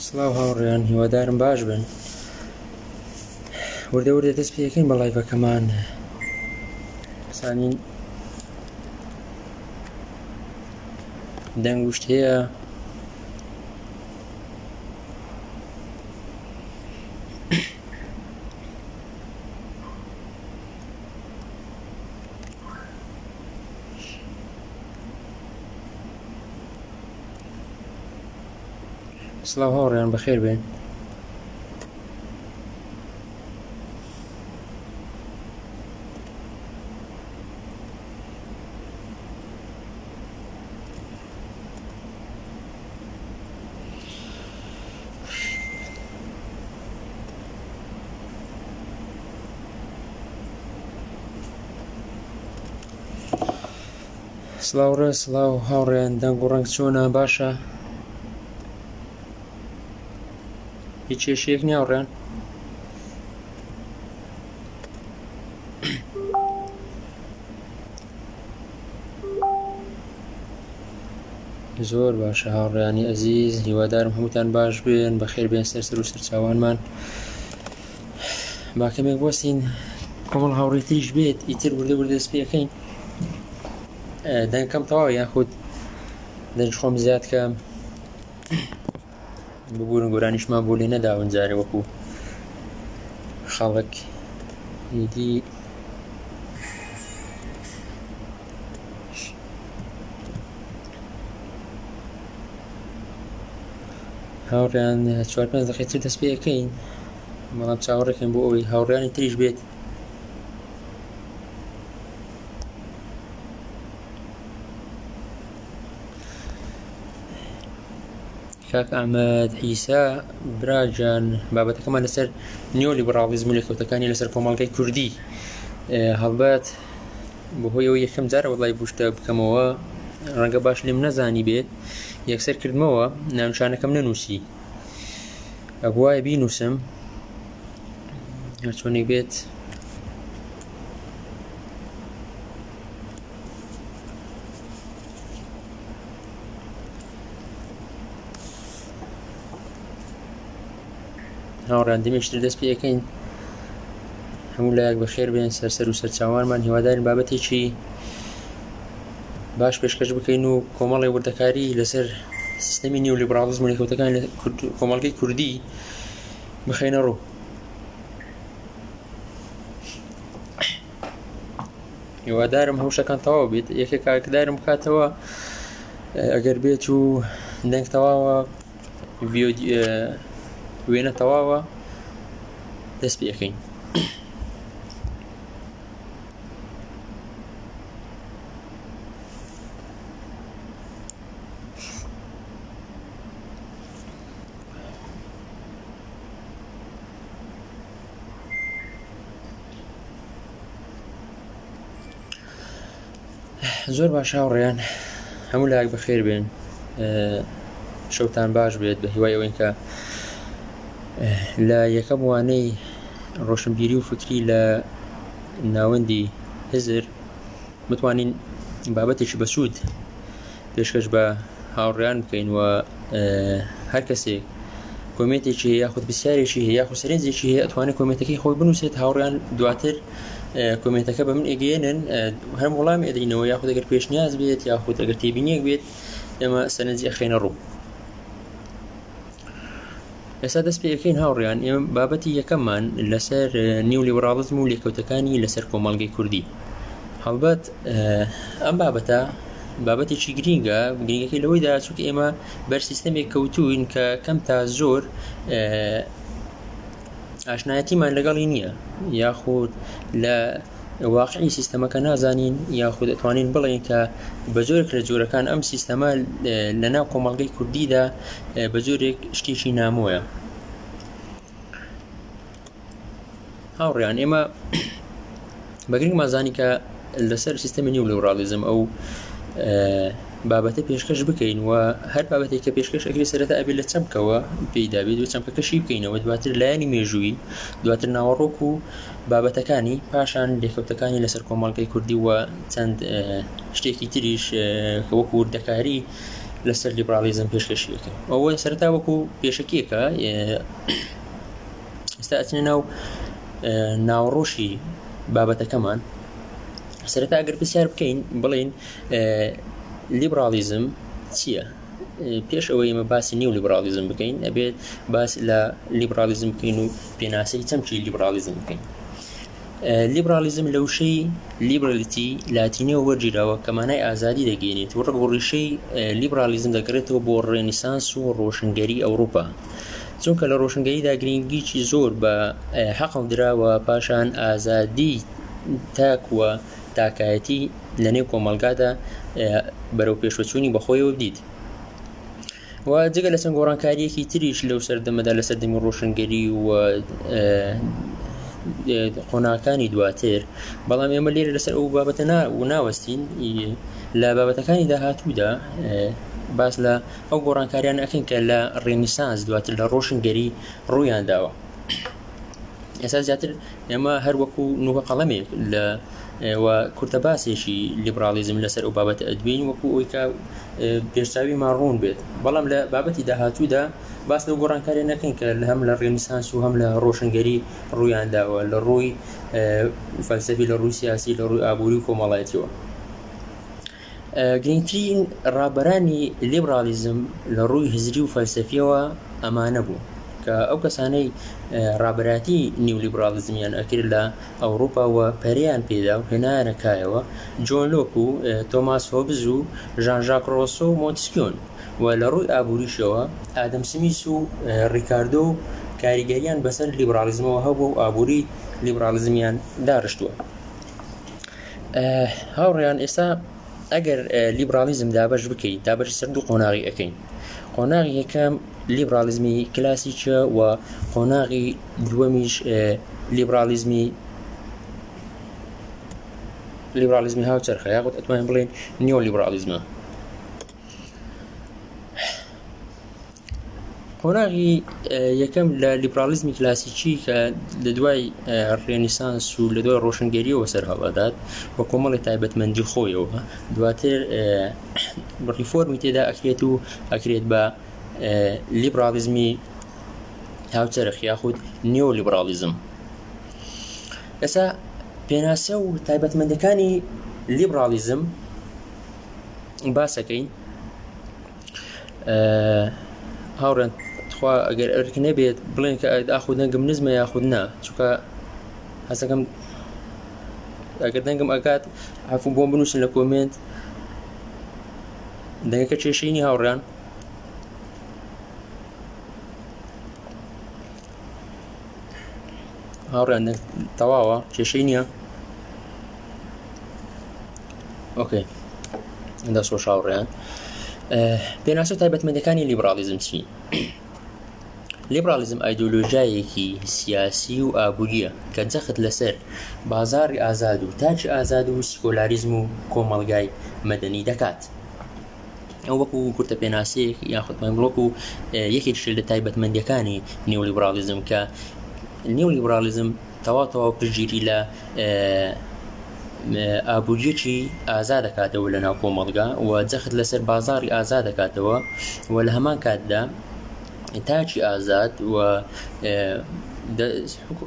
سڵاو هاوڕێیان، هیوادارم باش بن. وردە وردە دەست پێکەین بە لایڤەکەمان. سانین دەنگ وشت هەیە. سڵاو هاوڕێیان، بەخێر بێن. سڵاو ڕێ، سڵاو هاوڕێیان، دەنگ و ڕەنگ چۆنە؟ باشە؟ هیچ کێشەیەک نییە هاوڕێیان؟ زۆر باشە هاوڕێیانی ئەزیز، هیوادارم هەمووتان باش بێن، بەخێر بێن سەر و سەرچاوانمان. با کەمێک بۆستین کۆمەڵ هاوڕێتریش بێت، ئیتر وردە وردە دەست پێکەین. دەنگەکەم تەواوە، یاخود دەنج خۆم زیاد کەم ببوورن گۆرانیشمان بۆ لێ نەداون جارێ وەکو خەڵک هیدی. هاوڕێیان 4-5 دقیقەتر دەست پێکەین، بەڵام چاوەڕێکین بۆ ئەوەی هاوڕێیانی تریش بێت. کاک ئەحمەد عیسا براجان، بابەتەکەمان لەسەر نیۆلیبرالیزم و لێکەوتەکانی لەسەر کۆمەڵگەی کوردی. هەڵبەت بەهۆی ئەوەی یەکەم جارە وەڵای بوشتە بکەمەوە، ڕەنگە باش لێم نەزانی بێت، یەکسەر کردمەوە ناونشانەکەم نەنووسی، ئەبوایە بینووسم هەر چۆنێک بێت. هاوڕێیان دەمێشتر دەست پێکەین، هەموو لایەک بەخێر بێن، سەر و سەرچاوانمان. هیوادارین بابەتێکی باش پێشکەش بکەین و کۆمەڵی وردەکاری لەسەر سیستەمی نیۆلیبرالیزم و لێکەوتەکانی کۆمەڵگەی کوردی بخەینە ڕوو. هیوادارم هەموو شتەکان تەواو بێت، یەکێک ئاگدارم بکاتەوە ئەگەر بێت و دەنگ تەواوە، وێنە تەواوە، دەست پێکەین. زۆر باش هاوڕێیان، هەموو لایەک بەخێر بێن، شەوتان باش بێت، بە هیوای ئەوەی کە لە یەکەم وانەی ڕۆشنبیری و فکری لە ناوەندی هزر بتوانین بابەتێکی بەسوود پێشکەش بە هاوڕێیان بکەین و هەر کەسێک کۆمێتێکی هەیە یاخود پرسیارێکی هەیە یاخود سەرنجێکی هەیە ئەتوانێت کۆمێتەکەی خۆی بنووسێت، هاوڕێیان دواتر کۆمێتەکە بە من ئێگەێنن، هەر وەڵامی ئەدەینەوە، یاخود ئەگەر پێشنیاز بێت یاخود ئەگەر تێبینیەک بێت ئێمە سەرنجی ئەخێنە ڕوو. ئێستا دەست پێکەین هاوڕێیان، ئێمە بابەتی یەکەممان لەسەر نیۆلیبرالیزم و لێکەوتەکانی لەسەر کۆمەڵگەی کوردی. هەڵبەت ئەم بابەتێکی گرینگە، گرینگەکەی لەوەیدا چونکە ئێمە بەر سیستەمێک کەوتوین کە کەم تا زۆر ئاشنایەتیمان لەگەڵی نییە، یاخود لە واقعی سیستەمەکە نازانین، یاخود ئەتوانین بڵێن کە بە زۆرێک لە جۆرەکان ئەم سیستەمە لەناو کۆمەڵگەی کوردیدا بە زۆرێک شتێکی نامۆیە. هاوڕێیان، ئێمە بەگرنگمان زانی کە لەسەر سیستەمی نیۆلیبرالیزم ئەو بابەتە پێشکەش بکەین و هەر بابەتێک کە پێشکەش ئەکرێت سەرەتا ئەبێت لە چەمکەوە پێیدا بێت و چەمکەکەشی بکەینەوە، دواتر لایەنی مێژووی، دواتر ناوەڕۆک و بابەتەکانی، پاشان لێکەوتەکانی لەسەر کۆمەڵگەی کوردی و چەند شتێکی تریش کە وەکو وردەکاری لەسەر لیبرالیزم پێشکەشیەکە. ئەوە سەرەتا وەکو پێشەکیەکە ئێستا ئەچنە ناو ناوڕۆشی بابەتەکەمان. سەرەتا ئەگەر پرسیار بکەین بڵێن لیبرالیزم چییە؟ پێش ئەوەی ئێمە باسی نیو لیبرالیزم بکەین ئەبێت باس لە لیبرالیزم بکەین و پێناسەی چەمچی لیبرالیزم بکەین. لیبرالیزم لە وشەی لیبرالیتی لاتینیەوە وەرگیراوە کە مانای ئازادی دەگەێنێت و ڕێگەڕیشەی لیبرالیزم دەگرێتەوە بۆ ڕێنیسانس و ڕۆشنگەری ئەوروپا، چونکە لە ڕۆشنگەریدا گرنگیی زۆر بە حەقڵ دراوە پاشان ئازادی تاکووە تاکایەتی لە نێو کۆمەلگادا بەرەو پێشوەچوونی بەخۆیەوە بدیت. و جگە لە چەند گۆڕانکاریەکی تریش لەو سەردەمەدا لە سەردەمی ڕۆشنگەری و قۆناغەکانی دواتر، بەڵام ئێمە لێرە لەسەر ئەو بابەتە ناوەستین. لە بابەتەکانی داهاتوودا باس لە ئەو گۆڕانکاریان ئەکەین کە لە ڕێنیسانس دواتر لە ڕۆشنگەری ڕوویان داوە. ئێستا زیاتر ئێمە هەر وەکو نوقە قەڵەمێک لە و کورتە باسێکی لیبرالیزم لەسەر ئەو بابەتە ئەدوین وەکو ئەوی کە پێشتاوی ماڕوون بێت، بەڵام لە بابەتی داهاتوودا باس لەو گۆڕانکاری نەکەین کە هەم لە ڕێنیسانس و هەم لە ڕۆشنگەری ڕوویان داوە لە ڕووی فەلسەفی، لە ڕووی سیاسی، لە ڕووی ئابووری و کۆمەڵایەتیەوە. گرنگترین ڕابەرانی لیبرالیزم لە ڕووی هزری و فەلسەفیەوە ئەمانە بوو کە ئەو کەسانەی ڕابەراتی نیولیبرالیزمیان ئەکرد لە ئەوروپاوە پەریان پێدا و هێنایانەکایەوە جۆن لۆک و تۆماس هۆبز و ژان ژاک ڕۆسۆ و مۆنتسکیۆن، و لە ڕووی ئابووریشەوە ئادەم سمیس و ڕیکاردۆ و کاریگەریان بەسەر لیبرالیزمەوە هەبوو و ئابووری لیبرالیزمیان داڕشتووە. هاوڕێیان ئێستا ئەگەر لیبرالیزم دابەش بکەیت دابەشی سەر دوو قۆناغی ئەەکەین. قۆناغی یەکەم لیبرالیزمی کلاسیکە و قۆناغی دووەمیش لیبرالیزمی هاوچەرخە، یاخود ئەتوانین بڵێن نیۆ لیبرالیزمە. قۆناغی یەکەم لە لیبرالیزمی کلاسیکی کە لە دوای ڕێنیسانس و لە دوای ڕۆشنگەریەوە سەرهەڵدات بە کۆمەڵی تایبەتمەندی خۆیەوە، دواتر ریفۆرمی تێدا ئەکرێت و ئەکرێت بە لیبرالیزمی هاوچەرخ یاخود نیۆ لیبرالیزم. ئێستا پێناسە و تایبەتمەندەکانی لیبرالیزم باسەکەین. هاوڕێن خوا ئەگەر ئەرک نەبێت بڵێن کە ئاخود دەنگم نزمە یاخود نا، چونکە هەستەکەم ئەگەر دەنگم ئەکات عەفو بۆم بنووسن لە کۆمنت. دەنگەکە کێشەی هاوڕێیان هاوڕێیان تەواوە کێشەی نییە. ئۆکەی ئەندا سۆش هاوڕێیان. پێناسە تایبەتمەندەکانی لیبرالیزم چی؟ لیبرالیزم ئایدۆلۆژیایەکی سیاسی و ئابووریە کە جەخت لەسەر بازاڕی ئازاد و تاچی ئازاد و سکۆلاریزم و کۆمەڵگای مەدەنی دەکات. ئەو وەکو کورتە پێناسەیەک یاخود وەکو یەکێک لە تایبەتمەندیەکانی نیۆلیبرالیزم کە نیۆلیبرالیزم تەواو پشتگیری لە ئابووریەکی ئازاد دەکاتەوە لە ناو کۆمەڵگا و جەخت لەسەر بازاڕی ئازاد دەکاتەوە و لە هەمان کاتدا تاچی ئازاد و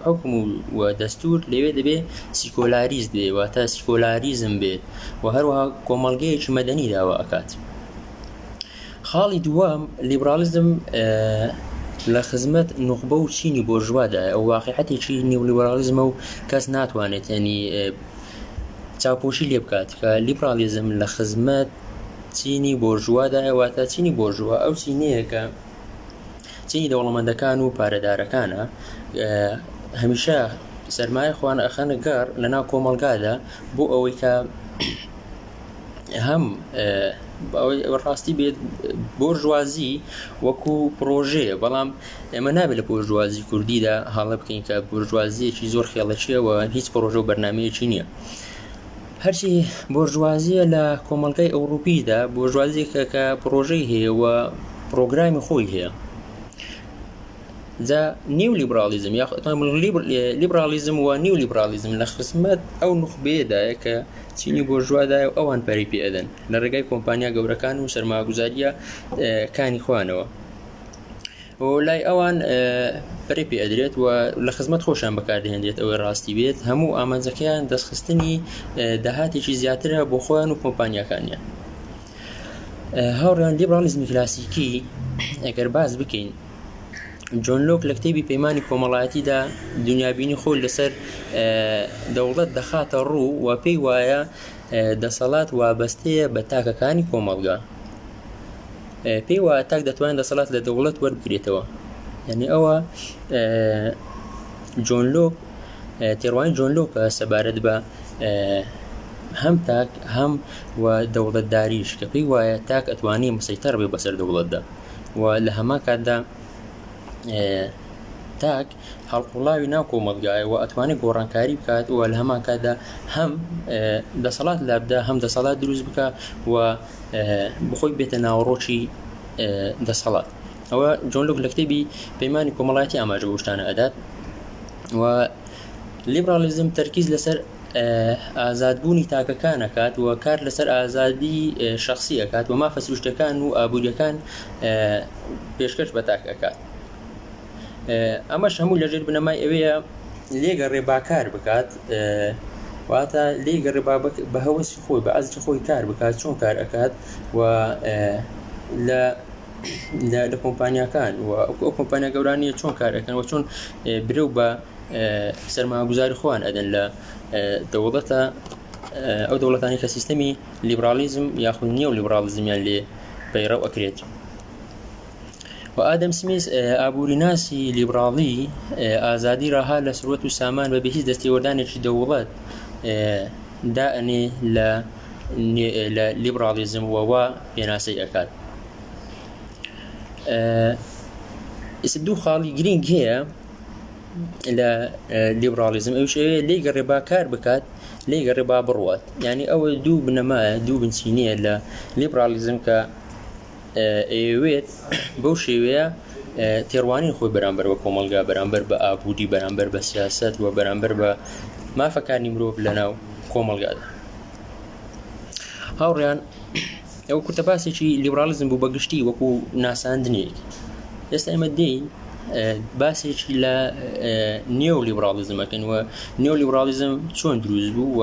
حکم و دەستور لەوێ دەبێ سیکۆلاریز بێ، واتە سیکۆلاریزم بێت و هەروەها کۆمەڵگەیەکی مەدەنی داوا ئەکات. خاڵی دووەم لیبرالیزم لە خزمەت نوخبە و چینی بۆرژوادایە، ئەو واقعەتێکی نیۆلیبرالیزمە و کەس ناتوانێت ینی چاوپۆشی لێ بکات کە لیبرالیزم لە خزمەت چینی بۆرژوادایە، واتە چینی بۆرژوا ئەو چینەیە کە چینی دەوڵەمەندەکان و پارەدارەکانە هەمیشە سەرمایە خوان ئەخەنە گەڕ لە ناو کۆمەڵگادا بۆ ئەوەی کە هەم ڕاستی بێت بۆرژوازی وەکو پرۆژەیە، بەڵام ئێمە نابێت لە بۆرژوازی کوردیدا هەڵە بکەین کە بۆرژوازیەکی زۆر خێڵەچیەوە هیچ پرۆژە و بەرنامەیەکی نییە. هەرچی بۆرژوازیە لە کۆمەڵگای ئەوروپیدا بۆرژوازیەکە کە پرۆژەی هەیە و پرۆگرامی خۆی هەیە. جا نيو ليبرالیزم یا لیبرالیزم و نیو لیبرالیزم لە خزمەت ئەو نخبەیەدایە کە چینی بۆرژوادایە و ئەوان پەری پێ ئەدەن لە ڕێگای کۆمپانیا گەورەکان و سەرمایه‌گوزاریە کانی خوانەوە و لای ئەوان پەری پێ ئەدرێت و لە خزمەت خۆشیان بەکاردەهێنرێت ئەوەی ڕاستی بێت هەموو ئامانجەکەیان دەستخستنی داهاتێکی زیاترە بۆ خۆیان و کۆمپانیاکانیان. هاوڕێیان لیبرالیزمی کلاسیکی ئەگەر باز بکەین جۆن لۆک لە کتێبی پەیمانی کۆمەڵایەتیدا دنیابینی خۆی لەسەر دەوڵەت دەخاتە ڕوو و پێی وایە دەسەڵات وابەستەیە بە تاکەکانی کۆمەڵگا پێی وایە تاک دەتوانێت دەسەڵات لە دەوڵەت وەربگرێتەوە یعنی ئەوە جۆن لۆک تێڕوانی جۆن لۆکە سەبارەت بە هەم تاک هەم و دەوڵەتداریش کە پێی وایە تاک ئەتوانی مسەیتەر بێ بەسەر دەوڵەتدا و لە هەمان کاتدا تاک هەڵقوڵاوی ناو کۆمەڵگایە و ئەتوانێت گۆڕانکاری بکات و لە هەمان کاتدا هەم دەسەڵات لابدا هەم دەسەڵات دروست بکە و بخۆی بێتە ناوڕۆکی دەسەڵات. ئەوە جۆن لۆک لە کتێبی پەیمانی کۆمەڵایەتی ئاماژە بۆ شتانە ئەدات و لیبرالیزم تەرکیز لەسەر ئازادبوونی تاکەکانەکات و کار لەسەر ئازادی شخصی ئەکات و مافە سروشتەکان و ئابوووریەکان پێشکەش بە تاک ئەکات. ئەمەش هەموو لەژێر بنەمای ئەوەیە لێگەڕێ باکار بکات واتە لێگەڕێ بە هەوەسی خۆی بە ئەزری خۆی کار بکات چۆن کار ئەکات و لە کۆمپانیاکان و ئەو کۆمپانیا گەورانیە چۆن کار ئەکەن و چۆن برێو بە سەرمایه‌گوزاری خۆیان ئەدەن لە دەوڵەتە ئەو دەوڵەتانی کە سیستەمی لیبرالیزم یاخود نیو لیبرالیزمیان لێ پەیڕەو ئەکرێت. و ئادەم سمیث ئابووریناسی لیبرالی ئازادی ڕاها لە سروەت و سامان بە هیچ دەستێوەردانێکی دەوڵەت دائنێ لە لیبرالیزم وەوا پێناسەی ئەکات. دوو خاڵی گرنگ هەیە لە لیبرالیزم ئەوش لێی گەڕێبا کار بکات لێی گەڕێبا بڕوات یعنی ئەوە دوو بنەمایە دوو بنچینەیە لە لیبرالیزم کە ئەوێت بەو شێوەیە تێڕوانی خۆی بەرامبەر بە کۆمەڵگا بەرامبەر بە ئابووری بەرامبەر بە سیاست و بەرامبەر بە مافەکانی مرۆڤ لەناو کۆمەڵگادا. هاوڕێیان ئەو کورتەپاسێکی لیبرالیزم بوو بەگشتی وەکو ناساندنێک ئێستا ئێمە دێین باسێکی لە نیو لیبرالیزمەکەن و نیو لیبرالیزم چۆن دروست بوو و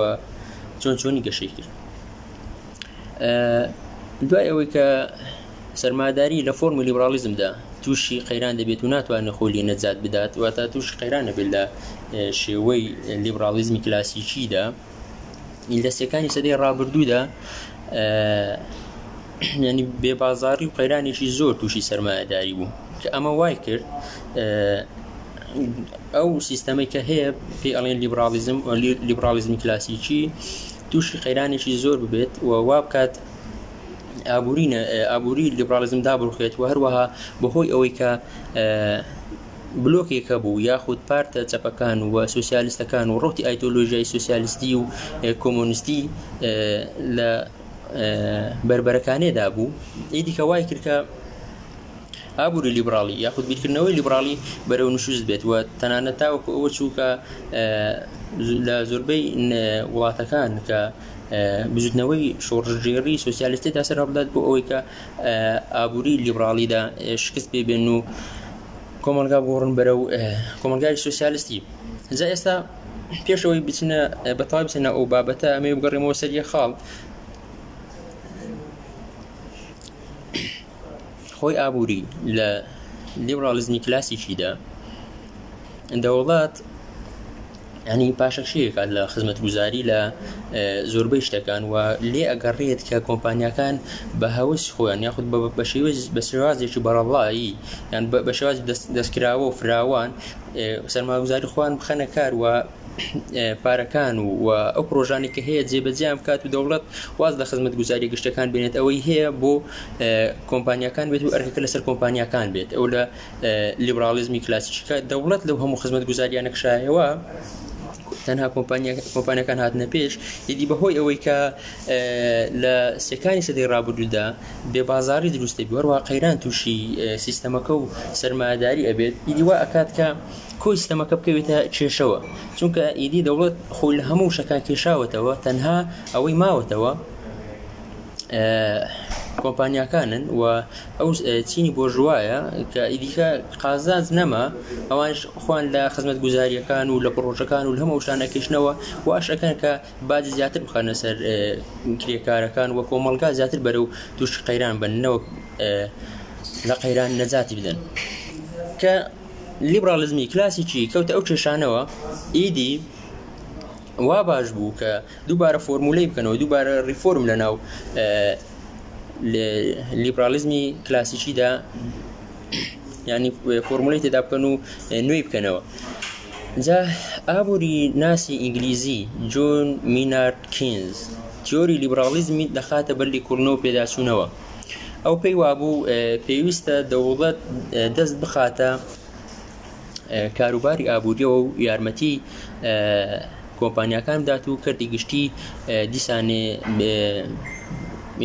چۆنی گەشەی کرد. دوای ئەوەی کە سەرمایه‌داری لە فۆرمی لیبرالیزمدا تووشی قەیران دەبێت و ناتوانێت خۆی لێ نەجات بدات واتە تووشی قەیران دەبێت لە شێوەی لیبرالیزمی کلاسیکیدا لە سێکانی سەدەی ڕابردوودا ینی بێبازاری و قەیرانێکی زۆر تووشی سەرمایه‌داری بوو کە ئەمە وای کرد ئەو سیستەمەی کە هەیە پێی ئەڵێن لیبرالیزمی کلاسیکی تووشی قەیرانێکی زۆر ببێت و وا بکات ئابووری لیبرالیزم دابڕوخێت و هەروەها بەهۆی ئەوەی کە بلۆکێکە بوو یاخود پارتە چەپەکان و سوسیالیستەکان و ڕۆتی ئایدۆلۆژیای سوسیالیستی و کۆمۆنیستی لە بربەرەکانێدا بوو ئیدی کە وای کرد کە ئابووری لیبرالی یاخود بیرکردنەوەی لیبرالی بەرەو نشوست بێت و تەنانەت تاوەکو ئەوە چووکە لە زۆربەی وڵاتەکان کە بزوتنەوەی شۆڕژێڕی سوسیالیستی تا سەر هەڵدات بۆ ئەوەی کە ئابووری لیبرالیدا شکست پێبێن و کۆمەڵگا بۆڕن بەرەو کۆمەلگای سوسیالیستی. جا ئێستا پێشەوەی بچنە بەتەواوی بچنە ئەو بابەتە ئەمێ بگەڕێمەوە سەر یەک خاڵ خۆی ئابووری لە لیبرالیزمی کلاسیکیدا دەوڵات ینی پاشەکشەیەکات لە خزمەتگوزاری لە زۆربەی شتەکان و لێ ئەگەڕێت کە کۆمپانیاکان بە هەوەسی خۆیان یاخود بە شێوازێکی بەڕەڵایی یان بە شێوازی دەستکراوە و فراوان سەرمایه‌گوزاری خۆیان بخەنە کار و پارەکان و ئەو پرۆژانی کە هەیە جێبەجێیان بکات و دەوڵەت واز لە خزمەتگوزاری گشتەکان بێنێت ئەوەی هەیە بۆ کۆمپانیاکان بێت و ئەرکەکە لەسەر کۆمپانیاکان بێت. ئەو لە لیبرالیزمی کلاسیکە دەوڵەت لەو هەموو خزمەتگوزاریانە کشایەوە تەنها کۆمپانیەکان هاتنە پێش ئیدی بەهۆی ئەوەی کە لە سێکانی سەدەی ڕابردوودا بێبازاری دروستە بی وەروە قەیران تووشی سیستەمەکە و سەرمایه‌داری ئەبێت ئیدی وا ئەکات کە کۆی سیستەمەکە بکەوێتە کێشەوە چونکە ئیدی دەوڵەت خۆی لە هەموو شەکان کێشاوەتەوە تەنها ئەوەی ماوەتەوە کۆمپانیاکانن و ئەو چینی بۆ ژوایە کە ئیدیکە قازانج نەما ئەوانش خۆیان لە خزمەتگوزاریەکان و لە پرۆژەکان و لە هەموو شتان ئەکێشنەوە و ئەشەکەن کە باجی زیاتر بخەنە سەر کرێکارەکان و کۆمەڵگا زیاتر بەرەو تووشی قەیران بنەوە لە قەیران نەجاتی بدەن کە لیبرالیزمی کلاسیکی کەوتە ئەو کێشانەوە ئیدی وا باش بوو کە دووبارە فۆرمولەی بکەنەوە دووبارە ریفۆرم لەناو لیبرالیزمی کلاسیکیدا یعنی فۆرمولەی تێدا بکەن و نوێی بکەنەوە جا ئابووری ناسی ئینگلیزی جۆن مینارد کینز تیۆری لیبرالیزمی دەخاتە بەر لێکۆڵینەوە و پێداچوونەوە ئەو پێی وابوو پێویستە دەوڵەت دەست بخاتە کاروباری ئابووریەوە و یارمەتی کۆمپانیاکان بدات و کەرتی گشتی دیسانێ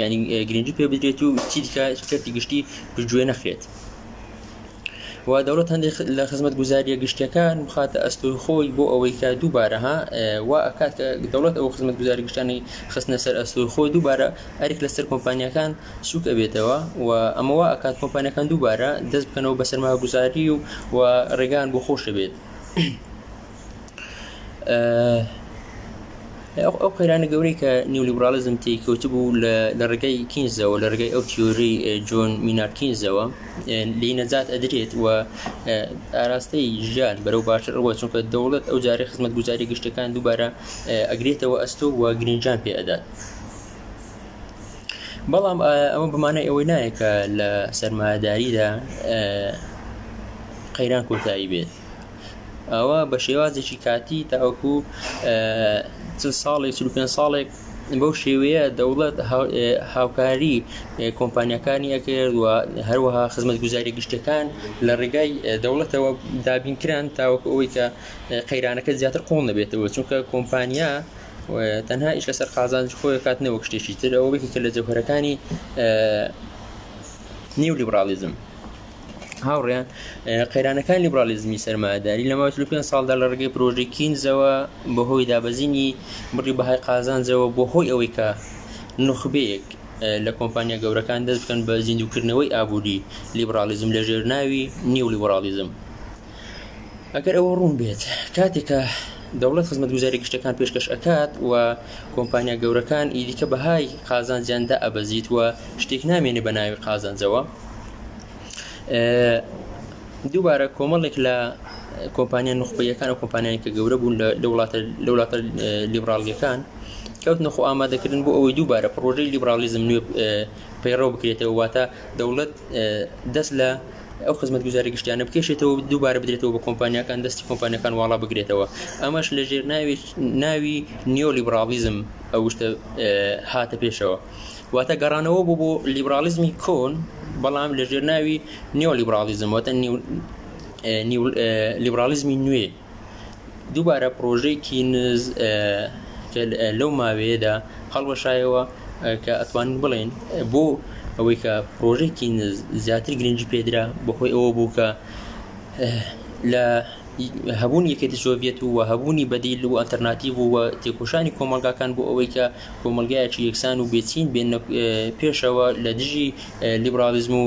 ینی گرنگی پێ بدرێت و چی دیکە کەرتی گشتی پشتگوێ نەخرێت و دەوڵەت هەندێک لە خزمەتگوزاریە گشتیەکان بخاتە ئەستۆی خۆی بۆ ئەوەی کە دووبارە وا ئەکات کە دەوڵەت ئەو خزمەتگوزاری گشتانی خستنە سەر ئەستۆی خۆی دووبارە ئەرێک لەسەر کۆمپانیەکان سوک ئەبێتەوە و ئەمە وا ئەکات کۆمپانیەکان دووبارە دەست بکەنەوە بە سەرمایه‌گوزاری و ڕێگان بۆ خۆش بێت ئەو قەیرانە گەورەی کە نیولیبرالیزم تێکەوت بوو لە ڕێگەی کینزەوە لە ڕێگەی ئەو تیۆری جۆن مینارد کینزەوە لی نەجات ئەدرێت و ئاراستەی ژیان بەرەو باشتر ڕوە چونکە دەوڵەت ئەو جارێ خزمەتگوزاری گشتەکان دووبارە ئەگرێتەوە ئەستۆ و گرنجان پێ ئەدات بەڵام ئەمە بمانای ئەوەی نایە کە لە سەرمایه‌داریدا قەیران کۆتایی بێت ئەوە بە شێوازێکی کاتی تاوەکو 40 ساڵێک 45 ساڵێک بەو شێوەیە دەوڵەت هاوکاری کۆمپانیەکانی ئەکرد و هەروەها خزمەتگوزاری گشتەکان لە ڕێگای دەوڵەتەوە دابینکران تاوەکو ئەوەی کە قەیرانەکە زیاتر قوڵ نەبێتەوە چونکە کۆمپانیا تەنها ئیش لەسەر قازانج خۆی کاتنەوە شتێکی تر ئەوەیەکی کە لە جەوهەرەکانی نیولیبرالیزم هاوڕێیان قەیرانەکان لیبرالیزمی سەرمایه‌داری لە ماوەی 35 ساڵدا لە ڕێگەی پرۆژەی کینزەوە بەهۆی دابەزینی بڕی بەهای قازانجەوە بەهۆی ئەوەی کە نخبەیەک لە کۆمپانیا گەورەکان دەست بکەن بە زیندووکردنەوەی ئابووری لیبرالیزم لە ژێرناوی نیولیبرالیزم ئەگەر ئەوە ڕوون بێت کاتێکە دەوڵەت خزمەتگوزاری گشتەکان پێشکەش ئەکات و کۆمپانیا گەورەکان ئیدیکە بەهای قازانجیاندا ئەبەزیت و شتێک نامێنێ بە ناوی قازانجەوە دووبارە کۆمەڵێک لە کۆمپانیا نخبەیەکان و کۆمپانیانی کە گەورە بوون لە وڵاتە لیبرالیەکان کەوتنە خۆ ئامادەکردن بۆ ئەوەی دووبارە پرۆژەی لیبرالیزم نوێ پەیڕەو بکرێتەوە واتە دەوڵەت دەست لە ئەو خزمەتگوزاری گشتیانە بکێشێتەوە دووبارە بدرێتەوە بە کۆمپانیەکان دەستی کۆمپانیەکان واڵا بگرێتەوە ئەمەش لە ژێر ناوی نیۆلیبرالیزم ئەو شتە هاتە پێشەوە واتە گەڕانەوە بوو بۆ لیبرالیزمی کۆن بەڵام لە ژێر ناوی نیۆلیبرالیزم واتە لیبرالیزمی نوێ دووبارە پرۆژەی کینز کە لەو ماوەیەدا هەڵوەشایەوە کە ئەتوانین بڵێن بۆ ئەوەی کە پرۆژەی کینز زیاتر گرنگی پێدرا بەخۆی ئەوە بوو کە لە هەبوونی یەکێتی سۆڤیەت و هەبوونی بەدیل و ئەلتەرناتیڤ و تێکۆشانی کۆمەلگاکان بۆ ئەوەی کە کۆمەلگایەکی یەکسان و بێچین بێنە پێشەوە لە دژی لیبرالیزم و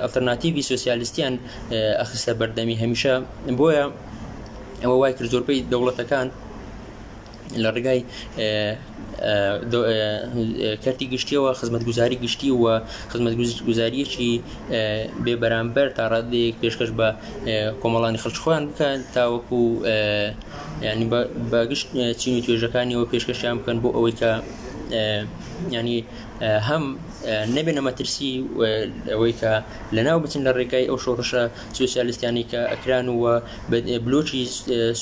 ئەلتەرناتیڤی سۆسیالیستیان ئەخستە بەردەمی هەمیشە بۆیە ئەوە وای کرد زۆربەی دەوڵەتەکان لە ڕێگای کەرتی گشتیەوە خزمەتگوزاری گشتی و خزمەتگوزاریەکی بێبەرامبەر تا ڕادێک پێشکەش بە کۆمەڵانی خەڵکیان بکەن تاوەکو ینی بەگشت چین و توێژەکانیەوە پێشکەشیان بکەن بۆ ئەوەی کە ینی هەم نەبێنە مەترسی ئەوەی کە لەناو بچن لە ڕێگای ئەو شۆڕشە سۆسیالیستیانی کە ئەکران و بلۆکی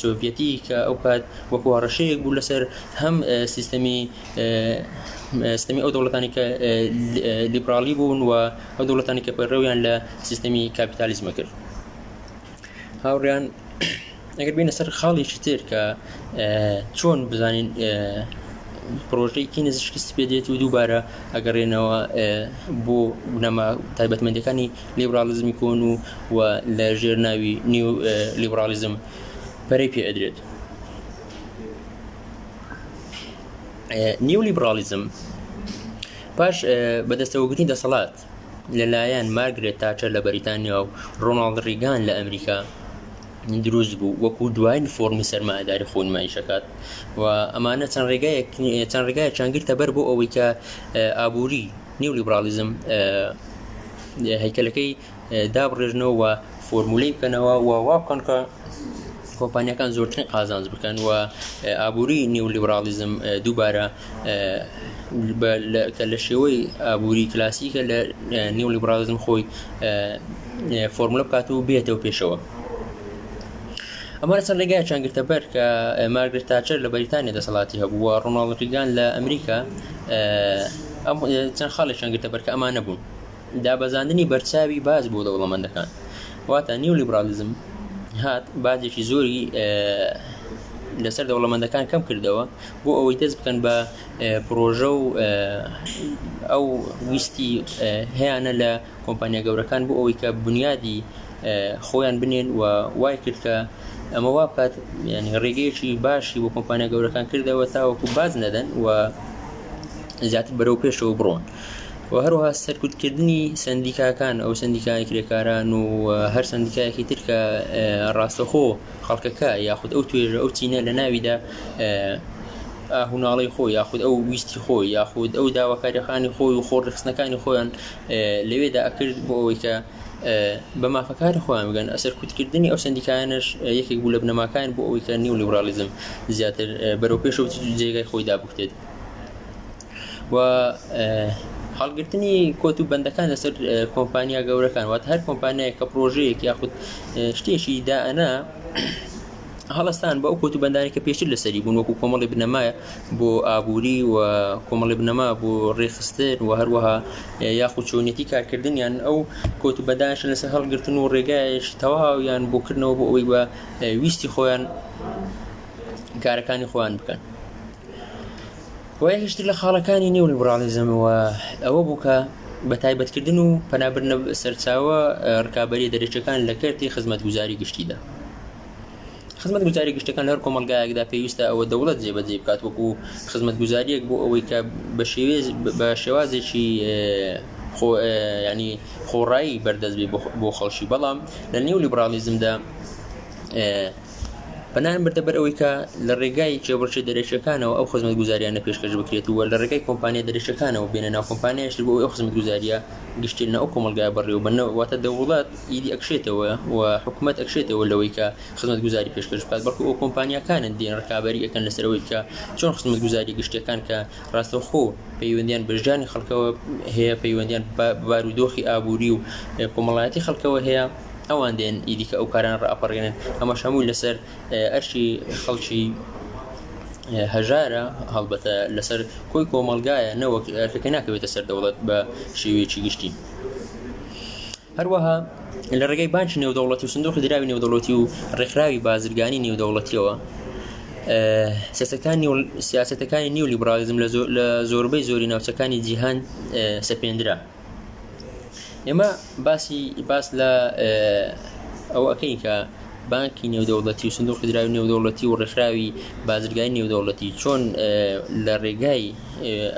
سۆڤیەتی کە ئەو کات وەکو هەڕەشەیەک بوو لەسەر هەم سیستەمی ئەو دەوڵەتانی کە لیبرالی بوون و ئەو دەوڵەتانی کە پەیڕەویان لە سیستەمی کاپیتالیزمە کرد هاوڕێیان ئەگەر بینە سەر خاڵێکی تر کە چۆن بزانین پرۆژەیەکی نزیشکستی پێدێت و دووبارە ئەگەڕێنەوە بۆ بنەما تایبەتمەندەکانی لیبرالیزمی کۆن و لە ژێر ناوی نیو لیبرالیزم پەرەی پێ ئەدرێت. نیو لیبرالیزم پاش بەدەستەوەگرتنی دەسەڵات لەلایەن مارگرێت تاچەر لە بەریتانیا و ڕۆناڵد ڕیگان لە ئەمریکا دروست بوو وەکو دوایین فۆرمی سەرمایەداری خۆنماییشەکات و ئەمانە چەند ڕێگایەکیان گرتە بەر بۆ ئەوەی کە ئابووری نیو لیبرالیزم هەیکەلەکەی دابڕێژنەوە و فۆرمولەی بکەنەوە و وا بکەن کە کۆمپانیەکان زۆرترین قازانج بکەن و ئابووری نیو لیبرالیزم دووبارە کە لە شێوەی ئابووری کلاسیکە لە نیو لیبرالیزم خۆی فۆرمولە بکات و بێتەوە پێشەوە. ئەمانە چەند ڕێگایەکیان گرتە بەر کە مارگرێت تاچەر لە بەریتانیا دەسەڵاتی هەبوو و ڕۆناڵد ڕیگان لە ئەمریکا چەند خاڵێکیان گرتە بەر کە ئەمانە بوون دابەزاندنی بەرچاوی باز بۆ دەوڵەمەندەکان. واتە نیو لیبرالیزم هات بازێکی زۆری لەسەر دەوڵەمەندەکان کەم کردەوە بۆ ئەوەی دەست بکەن بە پرۆژە و ئەو ویستی هەیەە لە کۆمپانیا گەورەکان بۆ ئەوەی کە بنیادی خۆیان بنێن و وای کرد کە ئەمە وا بکات ینی ڕێگەیەکی باشی بۆ کۆمپانیا گەورەکان کردەوە تاوەکو باز نەدەن و زیاتر بەرەو پێشەوە بڕۆن و هەروەها سەرکوتکردنی سندیکاکان ئەو سندیکای کرێکاران و هەر سندیکایەکی تر کە ڕاستەخۆ خەڵکەکە یاخود ئەو توێژە ئەو چینە لە ناویدا هووناڵی خۆی یاخود ئەو ویستی خۆی یاخود ئەو داواکاریەکانی خۆی و خۆڕخستنەکانی خۆیان لەوێدا ئەکرد بۆ ئەوەی کە بە مافەکاری خۆیان بگەن. سەرکوتکردنی ئەو سندیکایانش یەکێک بوو لە بنەماکان بۆ ئەوەی کە نیو لیبرالیزم زیاتر بەرەو پێشەوە جێگای خۆی دابکتێت و هەڵگرتنی کۆت و بەندەکان لەسەر کۆمپانیا گەورەکان واتە هەر کۆمپانیایە کە پرۆژەیەک یاخود شتێکی دائەنا هەڵستان بە ئەو کۆت و بەندانی کە پێشتر لەسەری بوون وەکو کۆمەڵی بنەمایە بۆ ئابووری و کۆمەڵی بنەما بۆ ڕێخستن و هەروەها یاخود چۆنیەتی کارکردنیان ئەو کۆت و بەندانیان لەسەر هەڵگرتن و ڕێگایش تەواویان بۆ کردنەوە بۆ ئەوەی بە ویستی خۆیان کارەکانی خۆیان بکەن. وایەکیشتر لە خاڵەکانی نیو لیبرالیزم و ئەوە بوو کە بە تایبەتکردن و پەنابرنە سەرچاوە ڕکابەری دەرەچەکان لە کەرتی خزمەتگوزاری گشتیدا. خزمەتگوزاری گشتەکان هەر کۆمەلگایەکدا پێویستە ئەوە دەوڵەت جێبەجێ بکات وەکو خزمەتگوزاریەک بۆ ئەوەی کە بە شێوازێکی ینی خۆڕایی بەردەست بێ بۆ خەڵکی. بەڵام لە نیو لیبرالیزمدا بەنان بردە بەر ئەوەی کە لە ڕێگای جێبڕچی دەرەچەکانەوە ئەو خزمەتگوزاریانە پێشکەش بکرێت و لە ڕێگای کۆمپانیا دەرەچەکانەوە بێنە ناو کۆمپانیایش بۆ ئەو خزمەتگوزاریە گشتێنە ئەو کۆمەلگای بەڕێوە بنەوە واتە دەوڵەت ئیدی ئەکشێتەوە و حکوومەت ئەکشێتەوە لەوەی کە خزمەتگوزاری پێشکەش بکات بەڵکو ئەو کۆمپانیاکانن دێن ڕکابەری ئەکەن لەسەرەوەی کە چۆن خزمەتگوزاری گشتەکان کە ڕاستەوخۆ پەیوەندیان بە ژیانی خەڵکەوە هەیە پەیوەندیان بارودۆخی ئابووری و کۆمەڵایەتی خەڵکەوە هەیە ئەوان دێن ئیدیکە ئەو کاران ڕاپەڕێنن. ئەمە هەمووی لەسەر ئەرشی خەڵکی هەژارە هەڵبەتە لەسەر کۆی کۆمەلگایە نەوەک ئەرکەکە ناکەوێتە سەر دەوڵەت بە شێوەیەکی گشتی. هەروەها لە ڕێگەی بانکی نێودەوڵەتی و سندوقی دراوی نێودەوڵەتی و ڕێکخراوی بازرگانی نێودەوڵەتیەوە سیاسەتەکانی نیو لیبرالیزم لە زۆربەی زۆری ناوچەکانی جیهان سەپێندرا. ئێمە باس لە ئەو ئەکەین کە بانکی نێودەوڵەتی و سندوقی دراوی نێودەوڵەتی و ڕێکخراوی بازرگانی نێودەوڵەتی چۆن لە ڕێگای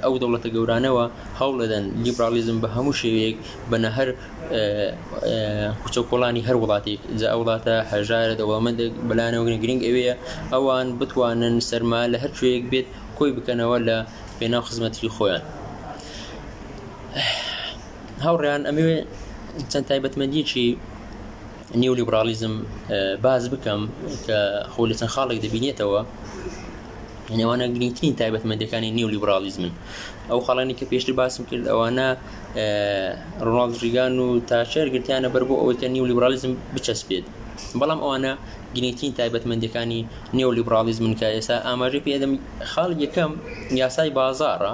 ئەو دەوڵەتە گەورانەوە هەوڵ دەدەن لیبرالیزم بە هەموو شێوەیەک بەنە هەر کوچەکۆڵانی هەر وڵاتێک جا ئەو وڵاتە هەژارە دەوڵەمەندێک بەلانەوە گرنگ ئەوەیە ئەوان بتوانن سەرما لە هەر شوێیەک بێت کۆی بکەنەوە لە پێناو خزمەتی خۆیان. هاوڕێیان ئەمەوێ چەند تایبەتمەندیەکی نیو لیبرالیزم باز بکەم کە خۆ لە چەند خاڵێک دەبینێتەوە ئەوانە گرنگترین تایبەتمەندیەکانی نیو لیبرالیزمن. ئەو خاڵانی کە پێشتر باسم کرد ئەوانە ڕۆناڵد ڕیگان و تاچەر گرتیانە بەر بۆ ئەوەی کە نیو لیبرالیزم بچەسپێت. بەڵام ئەوانە گرنگترین تایبەتمەندیەکانی نیو لیبرالیزمن کە ئێستا ئاماژەی پێدەم. خاڵ یەکەم یاسای بازاڕە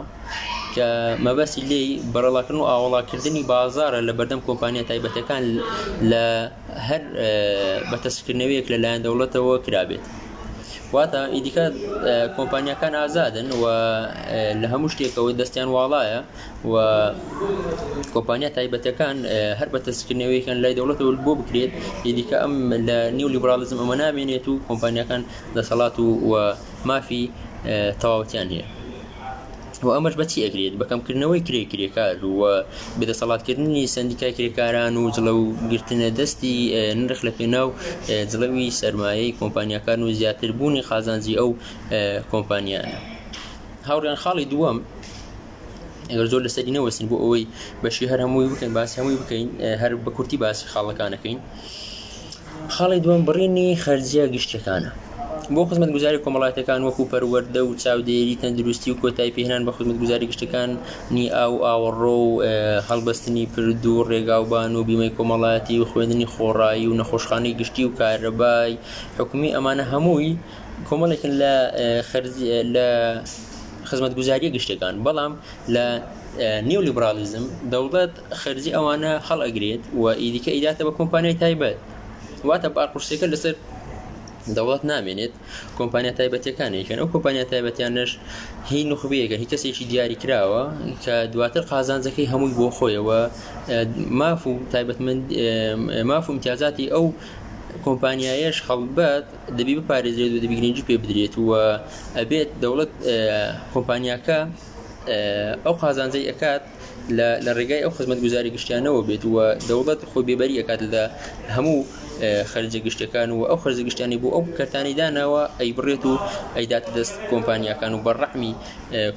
کە مەبەستی لێی بەرەڵاکردن و ئاوەڵاکردنی بازارە لە بەردەم کۆمپانیا تایبەتەکان لە هەر بەتەسکردنەوەیەک لەلایەن دەوڵەتەوە کرابێت. واتە ئیدیکە کۆمپانیاکان ئازادن و لە هەموو شتێکەوە دەستیان واڵایە و کۆمپانیا تایبەتەکان هەر بەتەسکردنەوەیەکان لای دەوڵەتەوە بۆ بکرێت. ئیدیکە ئەم لە نیو لیبرالیزم ئەمە نامێنێت و کۆمپانیاکان دەسەڵات و مافی تەواوەتیان هەیە. و ئەمەش بەچی ئەگرێت؟ بەکەمکردنەوەی کرێکار و بێدەسەڵاتکردنی سەندیکای کرێکاران و جڵە و گرتنە دەستی نرخ لە پێناو جڵەوی سەرمایەی کۆمپانیاکان و زیاتربوونی خازانجی ئەو کۆمپانیانە. هاوڕێیان خاڵی دووەم ئەگەر زۆر لەسەری نەوەستین بۆ ئەوەی بەشی هەر هەمووی بکەین باسی هەمووی بکەین هەر بە کورتی باسی خاڵەکانەکەین. خاڵی دووەم بڕینی خەرجیە گشتەکانە بۆ خزمەتگوزاری کۆمەڵایەتەکان وەکو پەروەردە و چاودێری تەندروستی و کۆتایی پێهێنان بە خزمەتگوزاری گشتەکانی ئاوەڕۆ و هەڵبەستنی پرد و ڕێگاوبان و بیمەی کۆمەڵایەتی و خوێندنی خۆڕایی و نەخۆشخانەی گشتی و کارەبای حکومی ئەمانە هەمووی کۆمەڵێکن لە خزمەتگوزاریە گشتەکان. بەڵام لە نیو لیبرالیزم دەوڵەت خەرجی ئەوانە هەڵ ئەگرێت و ئیدیکە ئیداتە بە کۆمپانیای تایبەت. واتە باقورسەکە لەسەر دەوڵەت نامێنێت، کۆمپانیا تایبەتەکانێکن. ئەو کۆمپانیا تایبەتیانش هی نخبەیەکە هی کەسێکی دیاری کراوە کە دواتر قازانجەکەی هەمووی بۆ خۆیەوە ماف و تایبەتمەند ماف و امتیازاتی ئەو کۆمپانیایەش خەڵبەت دەبی بپارێزرێت و دەبی گرنگی پێ بدرێت و ئەبێت دەوڵەت کۆمپانیاکە ئەو قازانجەی ئەکات لە ڕێگای ئەو خزمەتگوزاری گشتیانەوە بێت و دەوڵەت خۆی بێبەری ئەکات لە هەموو خەرجە گشتەکان و ئەو خەرجە گشتیانی بۆ ئەو کەرتانی داناوە ئەی بڕێت و ئەیداتە دەست کۆمپانیاکان و بەڕەحمی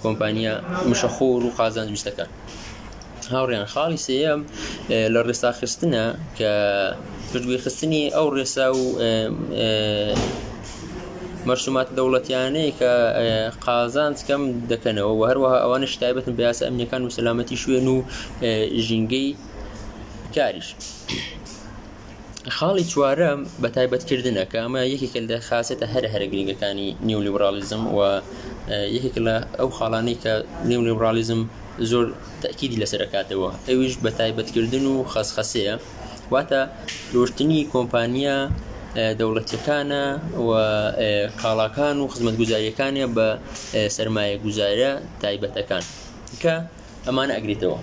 کۆمپانیا مشەخۆر و قازانجویستەکان. هاوڕێیان خاڵی سێیەم لە ڕێساخستنە کە پشتگوێخستنی ئەو ڕێسا و مەرسومات دەوڵەتیانەیە کە قازانج کەم دەکەنەوە و هەروەها ئەوانش تایبەتن بە یاسا ئەمنیەکان و سەلامەتی شوێن و ژینگەی کاریش. خاڵی چوارەم بە تایبەتکردنە کە ئەمە یەکێکە لە خاسێتە هەرە گرنگەکانی نیو لیبرالیزم و یەکێک لە ئەو خاڵانەی کە نیو لیبرالیزم زۆر تەکیدی لەسەرەکاتەوە. ئەویش بە تایبەتکردن و خەسخەسەیە، واتە فرۆشتنی کۆمپانیا دەوڵەتیەکانە و کاڵاکان و خزمەتگوزاریەکانە بە سەرمایە گوزارە تایبەتەکان کە ئەمانە ئەگریتەوە.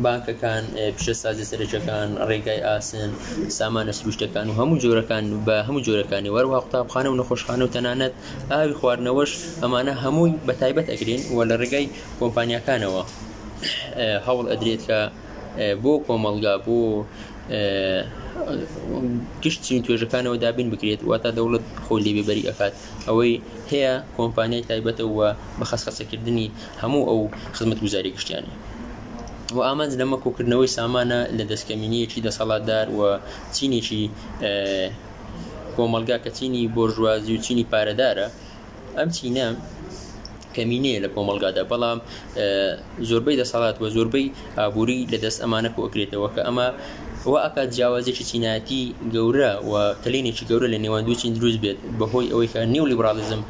بانکەکان، پیشەسازی سەرچەکان، ڕێگای ئاسن، سامانە سروشتەکان و هەموو جۆرەکان بە هەموو جۆرەکانی وەروها قوتابخانە و نەخۆشخانە و تەنانەت ئاوی خواردنەوەش ئەمانە هەمووی بە تایبەت ئەگرین و لە ڕێگای کۆمپانیاکانەوە هەوڵ ئەدرێت کە بۆ کۆمەڵگا بۆ گشت چین توێژەکانەوە دابین بکرێت. واتە دەوڵەت خۆی لێ بێبەری ئەکات ئەوەی هەیە کۆمپانیای تایبەتە و بە خەسخەسەکردنی هەموو ئەو خزمەتگوزاری گشتیانی و ئامانج لە مەکۆکردنەوەی سامانە لە دەستکەمینیەکی دەسەڵاتدار و چینێکی کۆمەلگا کە چینی بۆرژوازی و چینی پارەدارە. ئەم چینە کەمینەیە لە کۆمەلگادا، بەڵام زۆربەی دەسەڵات و زۆربەی ئابووری لە دەست ئەمانە کۆکرێتەوە کە ئەمە وا ئەکات جیاوازێکی چینایەتی گەورە و کلینێکی گەورە لە نێوان دوو چین دروست بێت بەهۆی ئەوەی کە نیو لیبرالیزم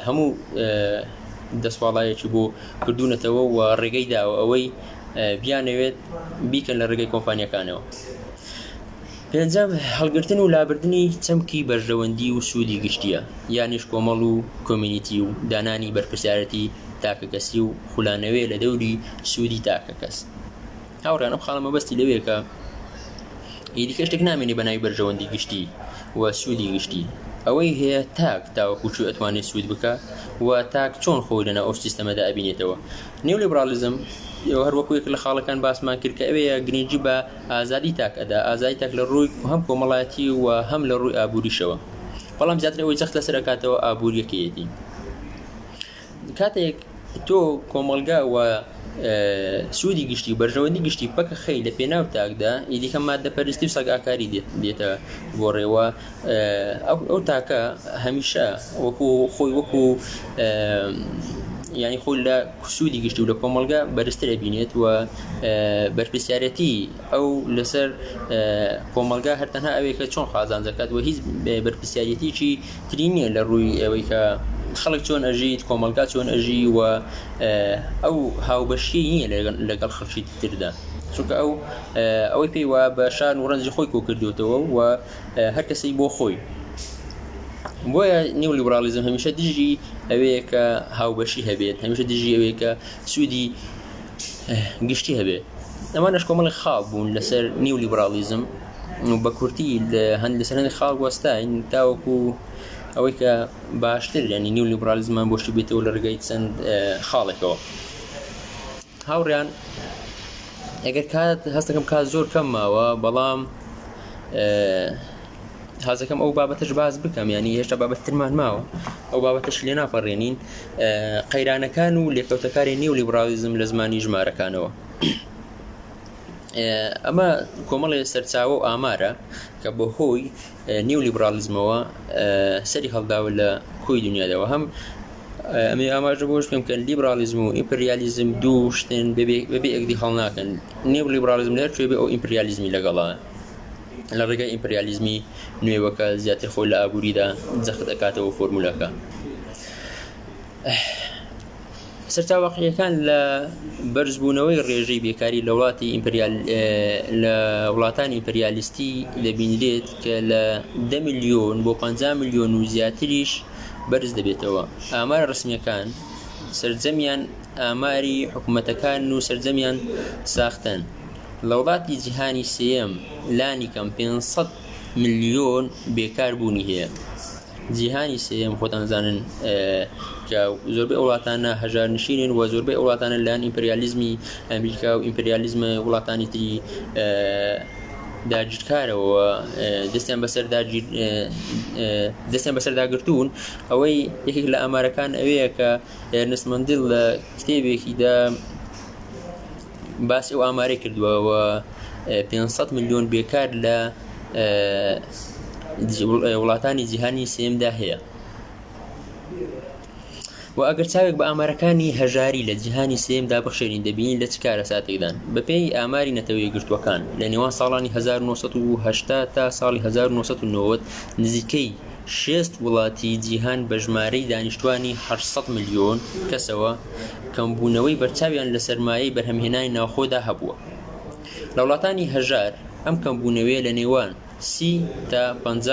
هەموو دەسوڵایەکی بۆ کردوونەتەوە و ڕێگەی داوە ئەوەی بیانەوێت بیکەن لە ڕێگەی کۆمپانیەکانەوە. پێنجەم هەڵگرتن و لابردنی چەمکی بەرژەوەندی و سوودی گشتیە، یانیش کۆمەڵ و کۆمیونیتی و دانانی بەرپرسیارەتی تاکە کەسی و خولانەوێ لە دەوری سوودی تاکە کەس. هاوڕێیان ئەم خاڵە مەبەستی لەوەیە کە ئیدیکە شتێک نامێنێ بە ناوی بەرژەوەندی گشتی و سوودی گشتی. ئەوەی هەیە تاک تاوەکوچوو ئەتوانێت سوود بکە و تاک چۆن خۆی لەناو ئەو سیستەمەدا ئەبینێتەوە. نیو لیبرالیزم هەر وەکو یەک لە خاڵەکان باسمان کرد کە ئەوەیە گرنگی بە ئازادی تاک ئەدا، ئازادی تاک لە ڕووی هەم کۆمەڵایەتی و هەم لە ڕووی ئابووریشەوە، بەڵام زیاتر ئەوەی جەخت لەسەر ئەکاتەوە ئابووریەکەیەتی. کاتێک تۆ کۆمەڵگا و سوودی گشتی و بەرژەوەندی گشتی پەکە خەی لە پێناو تاکدا، ئیدیکە مادەپەرستی و سەگاکاری دێتە بۆ ڕێوە. ئەو تاکە هەمیشە وەکو یعنی خۆی لە سوودی گشتی و لە کۆمەڵگا بەرزتر ئەبینێت و بەرپرسیارەتی ئەو لەسەر کۆمەڵگا هەرتەنها ئەوەی کە چۆن خازانجەکات و هیچ بەرپرسیارەتیی تری نییە لە ڕووی ئەوەی کە خەڵک چۆن ئەژیت کۆمەڵگا چۆن ئەژی و ئەو هاوبەشی نییە لەگەڵ خەڵکی تردا چونکە ئەوەی پێی وایە بە شان و ڕەنجی خۆی کۆ کردوێتەوە و هەر کەسەی بۆ خۆی بۆیە نیولیبرالیزم هەمیشە دژی ئەوەیە کە هاوبەشی هەبێت هەمیشە دژی ئەوەیە کە سوودی گشتی هەبێت ئەمانەش کۆمەڵی خاڵ بوون لەسەر نیولیبرالیزم بە کورتی لەسەر هەندێک خاڵ وەستاین تاوەکو ئەوەی کە باشتر ینی نیولیبرالیزمان بۆشتی بێتەوە لە ڕێگەی چەند خاڵێکەوە هاوڕیان ئەگەر هەستەکەم کات زۆر کەم ماوە بەڵام حەزەکەم ئەو بابەتەش باز بکەم ینی هێشتا بابەتترمان ماوە ئەو بابەتەش لێ ناپەڕێنین قەیرانەکان و لێکەوتەکاری نیولیبرالیزم لە زمانی ژمارەکانەوە ئەمە کۆمەڵی سەرچاوە و ئامارە کە بۆ هۆی نیولیبرالیزمەوە سەری هەڵداوە لە کۆی دنیادەوە هەم ئەمێ ئاماژە بۆش بکەم کە لیبرالیزم و ئیمپریالیزم دوو شتێن بەبێ ئەکدی هەڵ ناکەن نیولیبرالیزم لەر کوێ بێ ئەو ئیمپریالیزمی لەگەڵا لە ڕێگەی ئیمپریالیزمی نوێوەکە زیاتر خۆی لە ئابووریدا جەخت دەکاتەوە فۆرمولەکە سەرچاوەقیەکان لە بەرزبوونەوەی ڕێژەی بێکاری لە وڵاتانی ئیمپریالیستی دەبینرێت کە لە 10 ملیۆن بۆ 50 ملیۆن و زیاتریش بەرز دەبێتەوە ئامارە ڕسمیەکان سەرجەمیان ئاماری حکوومەتەکان و سەرجەمیان ساختن لە وڵاتی جیهانی سێیەم لانی کەم 500 ملیۆن بێکار بوونی هەیە جیهانی سێیەم خۆتان زانن کە زۆربەی وڵاتانە هەژارنشینن و زۆربەی وڵاتانە لەلایەن ئیمپریالیزمی ئەمریکا و ئیمپریالیزمە وڵاتانی تری داگیرکارەوە دەستیان بەسەرداگرتوون ئەوەی یەکێک لە ئامارەکان ئەوەیە کە ئێرنست مەندڵ لە کتێبێکیدا باسی ئەو ئامارەی کردووە 500 ملیۆن بێکار لە وڵاتانی جیهانی سێمدا هەیە و ئەگەر چاوێک بە ئامارەکانی هەژاری لە جیهانی سێمدا بخشێنین دەبینین لە چ کارە ساتێکدان بەپێی ئاماری نەتەوەی گرتوەکان لە نێوان ساڵانی 1980 تا ساڵی 1990 نزیکەی 6 وڵاتی جیهان بە ژمارەی دانیشتوانی 800 ملیۆن کەسەوە کەمبوونەوەی بەرچاویان لە سەرمایەی بەرهەمهێنانی ناوخۆدا هەبووە لە وڵاتانی هەژار ئەم کەمبوونەوەیە لە نێوان 30 تا 50